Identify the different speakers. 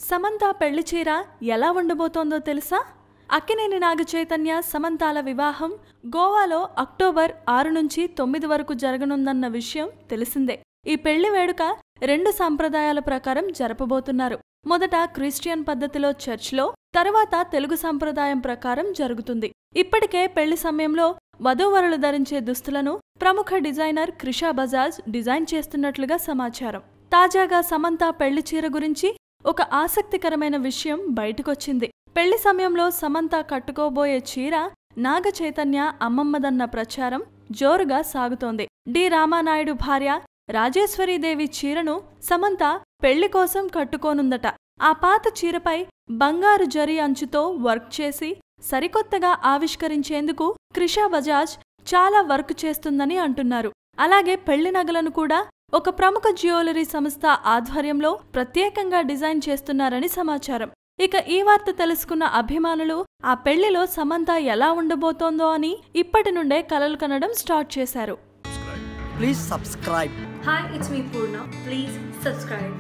Speaker 1: సమంత పెళ్లి చీర ఎలా ఉండబోతోందో తెలుసా? అక్కినేని నాగచైతన్య సమంతాల వివాహం గోవాలో అక్టోబర్ 6 నుంచి 9 వరకు జరగనుందన్న విషయం తెలిసిందే. ఈ పెళ్లి వేడుక 2 సంప్రదాయాల ప్రకారం జరపబోతున్నారు. మొదట క్రిస్టియన్ పద్ధతిలో చర్చ్లో, తర్వాత తెలుగు సంప్రదాయం ప్రకారం జరుగుతుంది. ఇప్పటికే పెళ్లి సమయంలో వధూవరులు ధరించే దుస్తులను ప్రముఖ డిజైనర్ క్రిషా బజాజ్ డిజైన్ చేస్తున్నట్లుగా సమాచారం. తాజాగా సమంత పెళ్లి చీర గురించి ఒక ఆసక్తికరమైన విషయం బయటకొచ్చింది. పెళ్లి సమయంలో సమంత కట్టుకోబోయే చీర నాగచైతన్య అమ్మమ్మదన్న ప్రచారం జోరుగా సాగుతోంది. డి రామానాయుడు భార్య రాజేశ్వరీదేవి చీరను సమంత పెళ్లి కోసం కట్టుకోనుందట. ఆ పాత చీరపై బంగారు జరీ అంచుతో వర్క్ చేసి సరికొత్తగా ఆవిష్కరించేందుకు క్రిషా బజాజ్ చాలా వర్క్ చేస్తుందని అంటున్నారు. అలాగే పెళ్లి నగలను కూడా ఒక ప్రముఖ జ్యువెలరీ సంస్థ ఆధ్వర్యంలో ప్రత్యేకంగా డిజైన్ చేస్తున్నారని సమాచారం. ఇక ఈ వార్త తెలుసుకున్న అభిమానులు ఆ పెళ్లిలో సమంత ఎలా ఉండబోతోందో అని ఇప్పటి నుండే కలలు కనడం స్టార్ట్ చేశారు.
Speaker 2: Please subscribe.
Speaker 3: Hi, it's me Purna. Please subscribe.